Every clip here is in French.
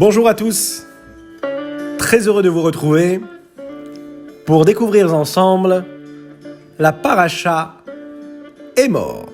Bonjour à tous, très heureux de vous retrouver pour découvrir ensemble la paracha Emor.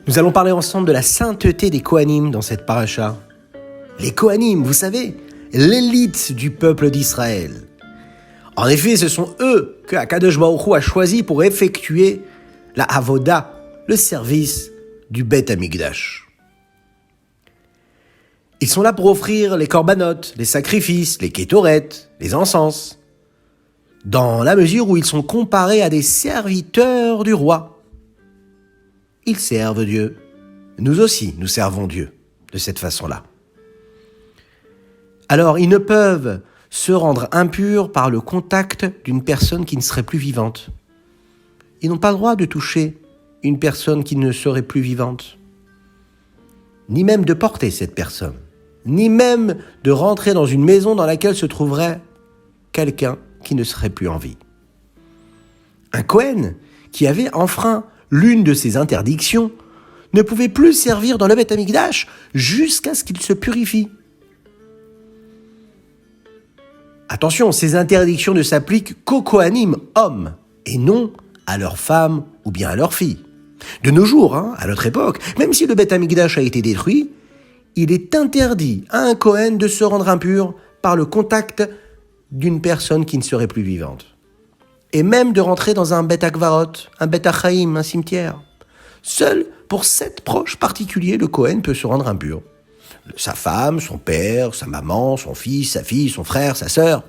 Nous allons parler ensemble de la sainteté des Kohanim dans cette paracha. Les Kohanim, vous savez, l'élite du peuple d'Israël. En effet, ce sont eux que Akadosh Baruch Hu a choisi pour effectuer la avoda, le service du Beth Amikdash. Ils sont là pour offrir les korbanot, les sacrifices, les kétoret, les encens, dans la mesure où ils sont comparés à des serviteurs du roi. Ils servent Dieu. Nous aussi, nous servons Dieu de cette façon-là. Alors, ils ne peuvent se rendre impurs par le contact d'une personne qui ne serait plus vivante. Ils n'ont pas le droit de toucher une personne qui ne serait plus vivante, ni même de porter cette personne, ni même de rentrer dans une maison dans laquelle se trouverait quelqu'un qui ne serait plus en vie. Un Kohen qui avait enfreint l'une de ces interdictions ne pouvait plus servir dans le Beth Amikdash jusqu'à ce qu'il se purifie. Attention, ces interdictions ne s'appliquent qu'aux Kohanim hommes et non à leurs femmes ou bien à leurs filles. De nos jours, à notre époque, même si le Beth Amikdash a été détruit, il est interdit à un Kohen de se rendre impur par le contact d'une personne qui ne serait plus vivante. Et même de rentrer dans un Beth Akvarot, un Beth Achaim, un cimetière. Seul pour 7 proches particuliers, le Kohen peut se rendre impur. Sa femme, son père, sa maman, son fils, sa fille, son frère, sa sœur.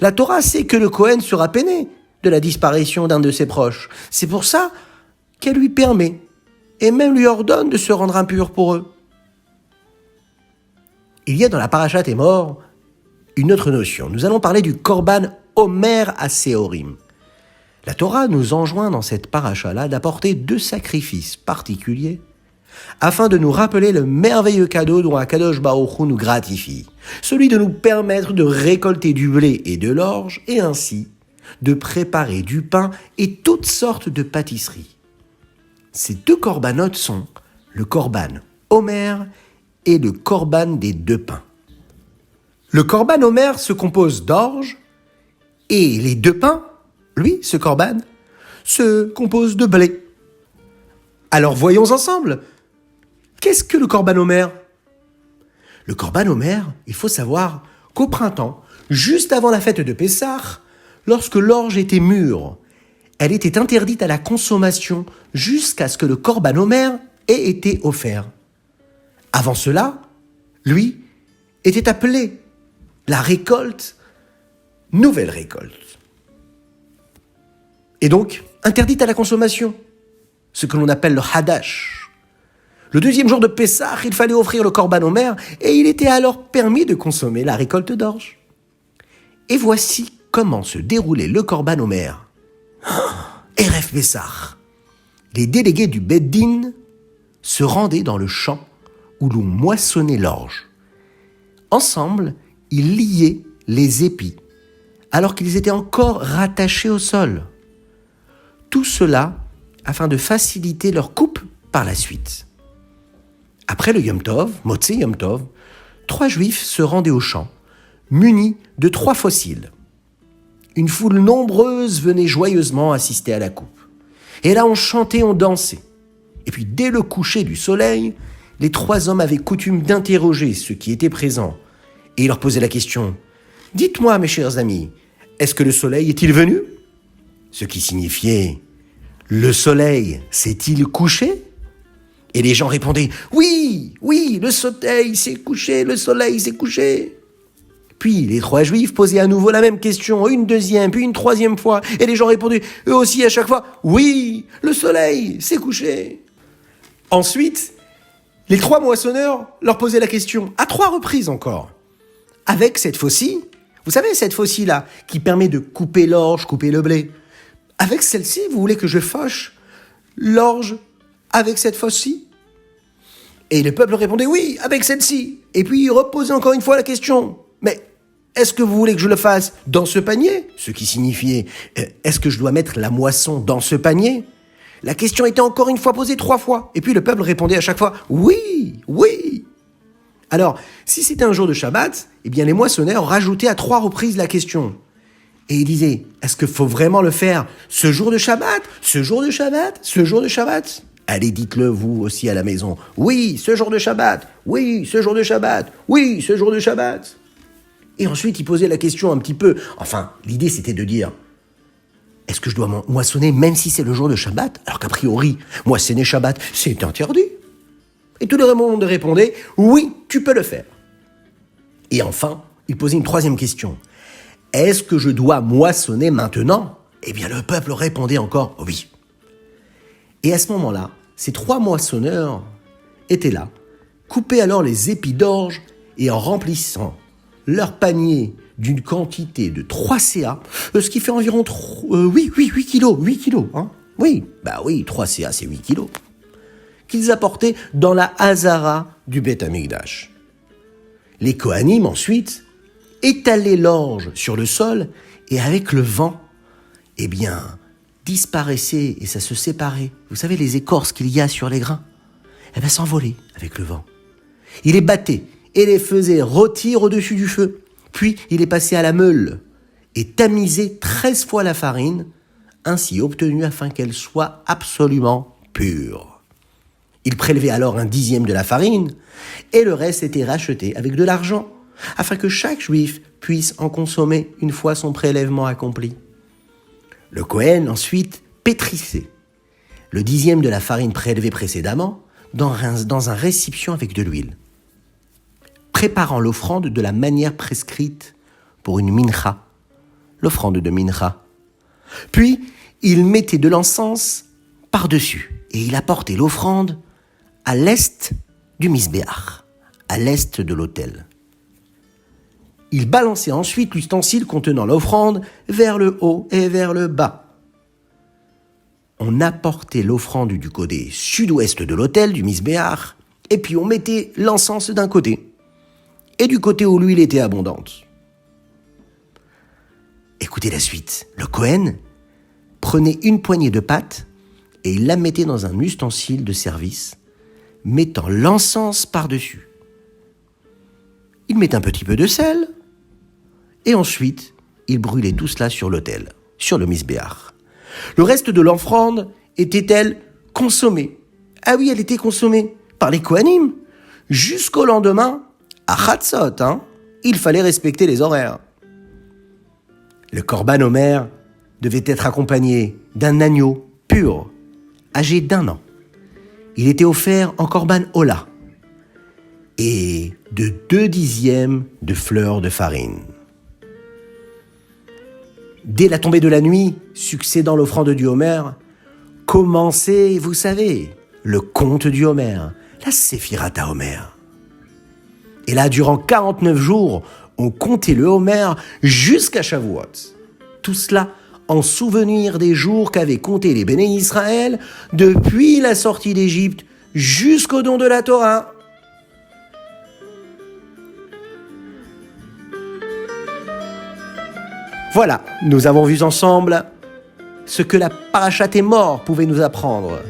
La Torah sait que le Kohen sera peiné de la disparition d'un de ses proches. C'est pour ça qu'elle lui permet, et même lui ordonne de se rendre impur pour eux. Il y a dans la parashat Emor une autre notion. Nous allons parler du korban Omer Aseorim. La Torah nous enjoint dans cette paracha-là d'apporter 2 sacrifices particuliers afin de nous rappeler le merveilleux cadeau dont Akadosh Baruch Hu nous gratifie, celui de nous permettre de récolter du blé et de l'orge et ainsi de préparer du pain et toutes sortes de pâtisseries. Ces 2 corbanotes sont le korban Omer et le korban des 2 pains. Le korban Omer se compose d'orge et les 2 pains, lui, ce korban, se compose de blé. Alors voyons ensemble, qu'est-ce que le korban Omer ? Le korban Omer, il faut savoir qu'au printemps, juste avant la fête de Pessah, lorsque l'orge était mûre, elle était interdite à la consommation jusqu'à ce que le korban Omer ait été offert. Avant cela, lui, était appelé la récolte, nouvelle récolte. Et donc, interdite à la consommation, ce que l'on appelle le Hadash. Le 2e jour de Pessah, il fallait offrir le korban Omer et il était alors permis de consommer la récolte d'orge. Et voici comment se déroulait le korban Omer. Erev Pessah. Les délégués du Beth Din se rendaient dans le champ où l'on moissonnait l'orge. Ensemble, ils liaient les épis, alors qu'ils étaient encore rattachés au sol. Tout cela afin de faciliter leur coupe par la suite. Après le Yom Tov, Motzei Yom Tov, 3 Juifs se rendaient au champ, munis de 3 fossiles. Une foule nombreuse venait joyeusement assister à la coupe. Et là, on chantait, on dansait. Et puis, dès le coucher du soleil, les 3 hommes avaient coutume d'interroger ceux qui étaient présents. Et ils leur posaient la question « Dites-moi, mes chers amis, est-ce que le soleil est-il venu ?» Ce qui signifiait « Le soleil s'est-il couché ?» Et les gens répondaient « Oui, oui, le soleil s'est couché, le soleil s'est couché. » Puis les 3 Juifs posaient à nouveau la même question, une 2e, puis une 3e fois. Et les gens répondaient eux aussi à chaque fois « Oui, le soleil s'est couché. » Ensuite, les 3 moissonneurs leur posaient la question, à 3 reprises encore. Avec cette faucille, vous savez cette faucille-là, qui permet de couper l'orge, couper le blé. Avec celle-ci, vous voulez que je fauche l'orge avec cette faucille ? Et le peuple répondait oui, avec celle-ci. Et puis il reposait encore une fois la question, mais est-ce que vous voulez que je le fasse dans ce panier ? Ce qui signifiait, est-ce que je dois mettre la moisson dans ce panier ? La question était encore une fois posée 3 fois. Et puis le peuple répondait à chaque fois, oui, oui. Alors, si c'était un jour de Shabbat, eh bien les moissonneurs rajoutaient à 3 reprises la question. Et ils disaient, est-ce qu'il faut vraiment le faire ce jour de Shabbat, ce jour de Shabbat, ce jour de Shabbat? Allez, dites-le vous aussi à la maison. Oui, ce jour de Shabbat. Oui, ce jour de Shabbat. Oui, ce jour de Shabbat. Et ensuite, ils posaient la question un petit peu. Enfin, l'idée, c'était de dire, est-ce que je dois moissonner même si c'est le jour de Shabbat? Alors qu'a priori, moissonner Shabbat, c'est interdit. Et tout le monde répondait, oui, tu peux le faire. Et enfin, ils posaient une 3e question. Est-ce que je dois moissonner maintenant? Eh bien, le peuple répondait encore oui. Et à ce moment-là, ces 3 moissonneurs étaient là, coupaient alors les épis d'orge et en remplissant leur panier d'une quantité de 3 CA, ce qui fait environ 8 kilos, 8 kilos. Hein. Oui, 3 CA, c'est 8 kilos. Qu'ils apportaient dans la Hazara du Beth Amikdash. Les Kohanim, ensuite, étalaient l'orge sur le sol et avec le vent, eh bien, disparaissaient et ça se séparait. Vous savez, les écorces qu'il y a sur les grains, eh bien, s'envolaient avec le vent. Il les battait et les faisait rôtir au-dessus du feu. Puis, il les passait à la meule et tamisait 13 fois la farine, ainsi obtenue afin qu'elle soit absolument pure. Il prélevait alors 1/10 de la farine et le reste était racheté avec de l'argent, afin que chaque juif puisse en consommer une fois son prélèvement accompli. Le Kohen ensuite pétrissait le 10e de la farine prélevée précédemment dans un récipient avec de l'huile, préparant l'offrande de la manière prescrite pour une mincha, l'offrande de mincha. Puis, il mettait de l'encens par-dessus et il apportait l'offrande à l'est du Misbéach, à l'est de l'autel. Il balançait ensuite l'ustensile contenant l'offrande vers le haut et vers le bas. On apportait l'offrande du côté sud-ouest de l'autel, du Misbéach, et puis on mettait l'encens d'un côté, et du côté où l'huile était abondante. Écoutez la suite. Le Kohen prenait une poignée de pâte et il la mettait dans un ustensile de service, mettant l'encens par-dessus. Il mettait un petit peu de sel, et ensuite, il brûlait tout cela sur l'autel, sur le Misbéach. Le reste de l'offrande était-elle consommée? Ah oui, elle était consommée par les Kohanim. Jusqu'au lendemain, à Chatzot, il fallait respecter les horaires. Le Korban Omer devait être accompagné d'un agneau pur, âgé d'1 an. Il était offert en Korban Ola et de 2/10 de fleurs de farine. Dès la tombée de la nuit, succédant l'offrande du Homer, commençait, vous savez, le conte du Homer, la Séphirata Homer. Et là, durant 49 jours, on comptait le Homer jusqu'à Shavuot. Tout cela en souvenir des jours qu'avaient comptés les Béné Israël depuis la sortie d'Égypte jusqu'au don de la Torah. Voilà, nous avons vu ensemble ce que la Parashat Emor pouvait nous apprendre,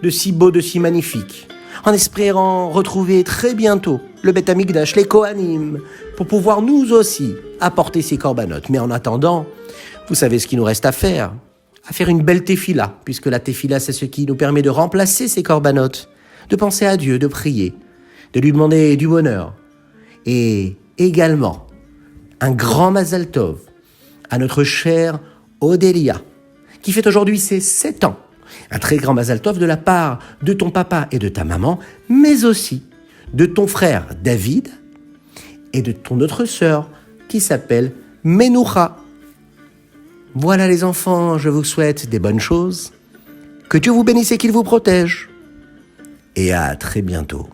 de si beau, de si magnifique, en espérant retrouver très bientôt le Beth Amikdash, les Kohanim, pour pouvoir nous aussi apporter ces corbanotes. Mais en attendant, vous savez ce qu'il nous reste à faire une belle tefila, puisque la tefila, c'est ce qui nous permet de remplacer ces corbanotes, de penser à Dieu, de prier, de lui demander du bonheur. Et également, un grand Mazal Tov à notre chère Odélia, qui fête aujourd'hui ses 7 ans. Un très grand Mazal Tov de la part de ton papa et de ta maman, mais aussi de ton frère David et de ton autre sœur qui s'appelle Menoucha. Voilà les enfants, je vous souhaite des bonnes choses, que Dieu vous bénisse et qu'il vous protège. Et à très bientôt.